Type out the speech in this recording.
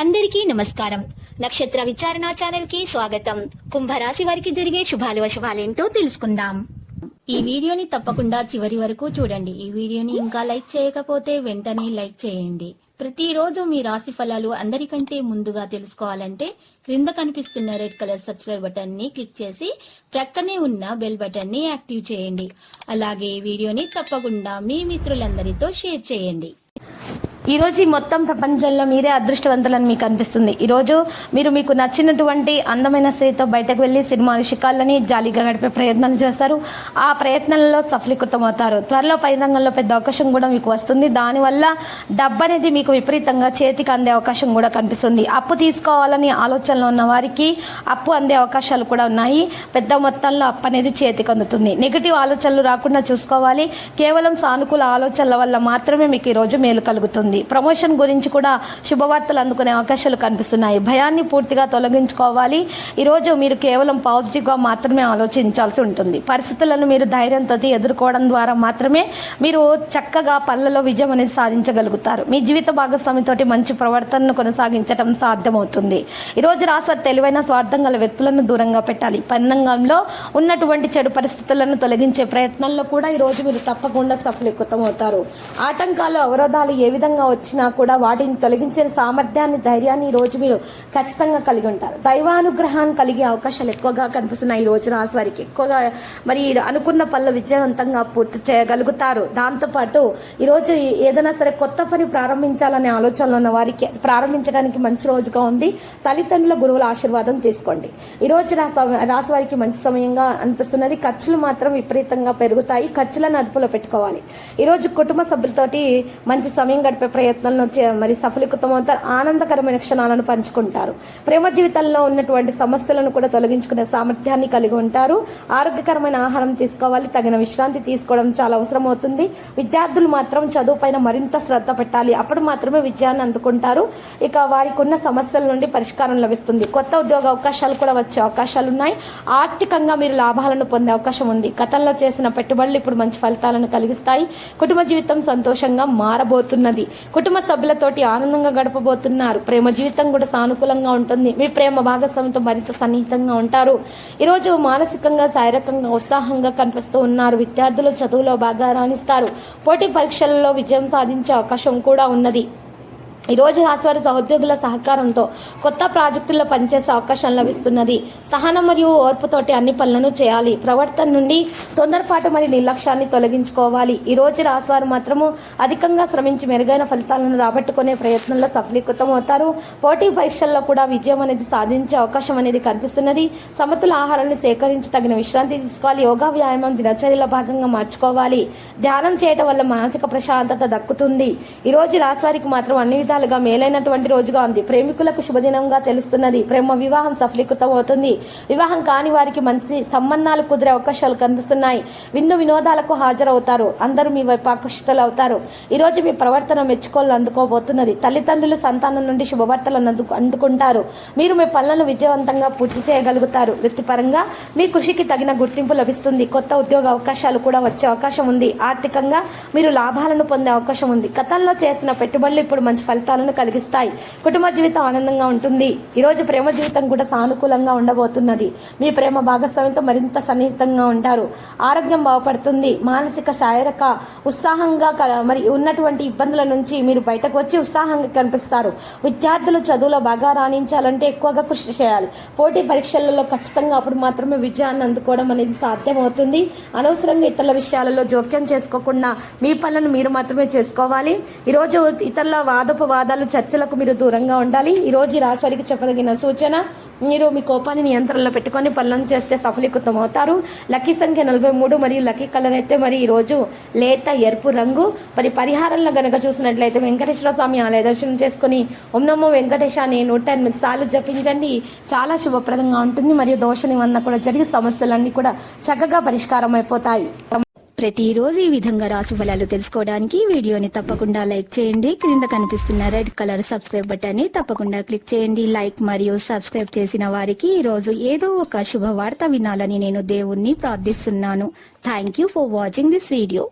అందరికీ నమస్కారం. నక్షత్ర విచారణ ఛానల్ కి స్వాగతం. కుంభరాశి వారికి జరిగే శుభాలు అశుభాలేంటో తెలుసుకుందాం. ఈ వీడియోని తప్పకుండా చివరి వరకు చూడండి. ఈ వీడియోని ఇంకా లైక్ చేయకపోతే వెంటనే లైక్ చేయండి. ప్రతిరోజు మీ రాశి ఫలాలు అందరికంటే ముందుగా తెలుసుకోవాలంటే క్రింద కనిపిస్తున్న రెడ్ కలర్ సబ్స్క్రైబ్ బటన్ ని క్లిక్ చేసి ప్రక్కనే ఉన్న బెల్ బటన్ ని యాక్టివ్ చేయండి. అలాగే ఈ వీడియోని తప్పకుండా మీ మిత్రులందరితో షేర్ చేయండి. ఈ రోజు ఈ మొత్తం ప్రపంచంలో మీరే అదృష్టవంతులని మీకు అనిపిస్తుంది. ఈ రోజు మీరు మీకు నచ్చినటువంటి అందమైన స్త్రీతో బయటకు వెళ్లి సినిమాలు షికార్లని జాలీగా గడిపే ప్రయత్నాలు చేస్తారు. ఆ ప్రయత్నాలలో సఫలీకృతం అవుతారు. త్వరలో పై రంగంలో పెద్ద అవకాశం కూడా మీకు వస్తుంది. దానివల్ల డబ్బు అనేది మీకు విపరీతంగా చేతికి అందే అవకాశం కూడా కనిపిస్తుంది. అప్పు తీసుకోవాలని ఆలోచనలో ఉన్న వారికి అప్పు అందే అవకాశాలు కూడా ఉన్నాయి. పెద్ద మొత్తంలో అప్పు అనేది చేతికి అందుతుంది. నెగిటివ్ ఆలోచనలు రాకుండా చూసుకోవాలి. కేవలం సానుకూల ఆలోచనల వల్ల మాత్రమే మీకు ఈ రోజు మేలు కలుగుతుంది. ప్రమోషన్ గురించి కూడా శుభవార్తలు అందుకునే అవకాశాలు కనిపిస్తున్నాయి. భయాన్ని పూర్తిగా తొలగించుకోవాలి. ఈ రోజు మీరు కేవలం పాజిటివ్ గా మాత్రమే ఆలోచించాల్సి ఉంటుంది. పరిస్థితులను మీరు ధైర్యంతో ఎదుర్కోవడం ద్వారా మాత్రమే మీరు చక్కగా పనులలో విజయం అనేది సాధించగలుగుతారు. మీ జీవిత భాగస్వామితోటి మంచి ప్రవర్తనను కొనసాగించడం సాధ్యమవుతుంది. ఈ రోజు రాశి తెలివైన స్వార్థం గల వ్యక్తులను దూరంగా పెట్టాలి. పన్నంగంలో ఉన్నటువంటి చెడు పరిస్థితులను తొలగించే ప్రయత్నంలో కూడా ఈ రోజు మీరు తప్పకుండా సఫలీకృతం అవుతారు. ఆటంకాలు అవరోధాలు ఏ విధంగా వచ్చినా కూడా వాటిని తొలగించిన సామర్థ్యాన్ని ధైర్యాన్ని ఈ రోజు మీరు ఖచ్చితంగా కలిగి ఉంటారు. దైవానుగ్రహాన్ని కలిగే అవకాశాలు ఎక్కువగా కనిపిస్తున్నాయి. ఈ రోజు రాశి వారికి ఎక్కువగా మరి అనుకున్న పనులు విజయవంతంగా పూర్తి చేయగలుగుతారు. దాంతోపాటు ఈ రోజు ఏదైనా సరే కొత్త పని ప్రారంభించాలనే ఆలోచనలో ఉన్న వారికి ప్రారంభించడానికి మంచి రోజుగా ఉంది. తల్లిదండ్రుల గురువుల ఆశీర్వాదం తీసుకోండి. ఈ రోజు రాశి వారికి మంచి సమయంగా అనిపిస్తున్నది. ఖర్చులు మాత్రం విపరీతంగా పెరుగుతాయి. ఖర్చులను అదుపులో పెట్టుకోవాలి. ఈ రోజు కుటుంబ సభ్యులతోటి మంచి సమయం గడిపే ప్రయత్నంలో మరి సఫలీకృతం అవుతారు. ఆనందకరమైన క్షణాలను పంచుకుంటారు. ప్రేమ జీవితంలో ఉన్నటువంటి సమస్యలను కూడా తొలగించుకునే సామర్థ్యాన్ని కలిగి ఉంటారు. ఆరోగ్యకరమైన ఆహారం తీసుకోవాలి. తగిన విశ్రాంతి తీసుకోవడం చాలా అవసరం అవుతుంది. విద్యార్థులు మాత్రం చదువు పైన మరింత శ్రద్ధ పెట్టాలి. అప్పుడు మాత్రమే విజయాన్ని అందుకుంటారు. ఇక వారికి ఉన్న సమస్యల నుండి పరిష్కారం లభిస్తుంది. కొత్త ఉద్యోగ అవకాశాలు కూడా వచ్చే అవకాశాలు ఉన్నాయి. ఆర్థికంగా మీరు లాభాలను పొందే అవకాశం ఉంది. గతంలో చేసిన పెట్టుబడులు ఇప్పుడు మంచి ఫలితాలను కలిగిస్తాయి. కుటుంబ జీవితం సంతోషంగా మారబోతున్నది. కుటుంబ సభ్యులతోటి ఆనందంగా గడపబోతున్నారు. ప్రేమ జీవితం కూడా సానుకూలంగా ఉంటుంది. మీ ప్రేమ భాగస్వామితో మరింత సన్నిహితంగా ఉంటారు. ఈ రోజు మానసికంగా శారీరకంగా ఉత్సాహంగా కనిపిస్తూ ఉన్నారు. విద్యార్థులు చదువులో బాగా రాణిస్తారు. పోటీ పరీక్షలలో విజయం సాధించే అవకాశం కూడా ఉన్నది. ఈ రోజు రాశివారి సహోద్యోగుల సహకారంతో కొత్త ప్రాజెక్టుల్లో పనిచేసే అవకాశం లభిస్తున్నది. సహనం మరియు ఓర్పుతోటి అన్ని పనులను చేయాలి. ప్రవర్తన నుండి తొందరపాటు మరియు నిర్లక్ష్యాన్ని తొలగించుకోవాలి. ఈ రోజు రాశివారు మాత్రము అధికంగా శ్రమించి మెరుగైన ఫలితాలను రాబట్టుకునే ప్రయత్నంలో సఫలీకృతం అవుతారు. పోటీ పరీక్షల్లో కూడా విజయం అనేది సాధించే అవకాశం అనేది కనిపిస్తున్నది. సమతుల ఆహారాన్ని సేకరించి తగిన విశ్రాంతి తీసుకోవాలి. యోగా వ్యాయామం దినచర్యలో భాగంగా మార్చుకోవాలి. ధ్యానం చేయడం వల్ల మానసిక ప్రశాంతత దక్కుతుంది. ఈ రోజు రాశివారికి మాత్రం అన్ని విధాలుగా మేలైనటువంటి రోజుగా ఉంది. ప్రేమికులకు శుభదినంగా తెలుస్తున్నది. ప్రేమ వివాహం సఫలీకృతం అవుతుంది. వివాహం కాని వారికి మంచి సంబంధాలు కుదిరే అవకాశాలు కనిపిస్తున్నాయి. విందు వినోదాలకు హాజరవుతారు. అందరూ మీ వైపు ఆకర్షితులు అవుతారు. ఈ రోజు మీ ప్రవర్తన మెచ్చుకోలు అందుకోబోతున్నది. తల్లిదండ్రులు సంతానం నుండి శుభవార్తలను అందుకుంటారు. మీరు మీ పనులను విజయవంతంగా పూర్తి చేయగలుగుతారు. వృత్తిపరంగా మీ కృషికి తగిన గుర్తింపు లభిస్తుంది. కొత్త ఉద్యోగ అవకాశాలు కూడా వచ్చే అవకాశం ఉంది. ఆర్థికంగా మీరు లాభాలను పొందే అవకాశం ఉంది. గతంలో చేసిన పెట్టుబడులు ఇప్పుడు మంచి ఫలితాలను కలిగిస్తాయి. కుటుంబ జీవితం ఆనందంగా ఉంటుంది. ఈ రోజు ప్రేమ జీవితం కూడా సానుకూలంగా ఉండబోతున్నది. మీ ప్రేమ భాగస్వామితో మరింత సన్నిహితంగా ఉంటారు. ఆరోగ్యం బాగుపడుతుంది. మానసిక శారీరక ఉత్సాహంగా మరి ఉన్నటువంటి ఇబ్బందుల నుంచి మీరు బయటకు వచ్చి ఉత్సాహంగా కనిపిస్తారు. విద్యార్థులు చదువులో బాగా రాణించాలంటే ఎక్కువగా కృషి చేయాలి. పోటీ పరీక్షలలో ఖచ్చితంగా అప్పుడు మాత్రమే విజయాన్ని అందుకోవడం అనేది సాధ్యమవుతుంది. అనవసరంగా ఇతరుల విషయాలలో జోక్యం చేసుకోకుండా మీ పనులను మీరు మాత్రమే చేసుకోవాలి. ఈ రోజు ఇతరుల వాదాలు చర్చలకు మీరు దూరంగా ఉండాలి. ఈ రోజు ఈ రాశి వారికి చెప్పదగిన సూచన, మీరు మీ కోపాన్ని నియంత్రణలో పెట్టుకొని పనులను చేస్తే సఫలీకృతం అవుతారు. లక్కీ సంఖ్య 43 మరియు లక్కీ కలర్ అయితే మరి ఈ రోజు లేత ఎరుపు రంగు. మరి పరిహారంలో గనక చూసినట్లయితే వెంకటేశ్వర స్వామి ఆలయ దర్శనం చేసుకుని ఓం నమో వెంకటేశ అని 108 సార్లు జపించండి. చాలా శుభప్రదంగా ఉంటుంది. మరియు దోష నివారణ కూడా జరిగి సమస్యలన్నీ కూడా చక్కగా పరిష్కారం అయిపోతాయి. ప్రతిరోజు ఈ విధంగా రాశి ఫలాలు తెలుసుకోవడానికి వీడియోని తప్పకుండా లైక్ చేయండి. క్రింద కనిపిస్తున్న రెడ్ కలర్ సబ్స్క్రైబ్ బటన్ ని తప్పకుండా క్లిక్ చేయండి. లైక్ మరియు సబ్స్క్రైబ్ చేసిన వారికి ఈ రోజు ఏదో ఒక శుభవార్త వినాలని నేను దేవుణ్ణి ప్రార్థిస్తున్నాను. Thank you for watching this video.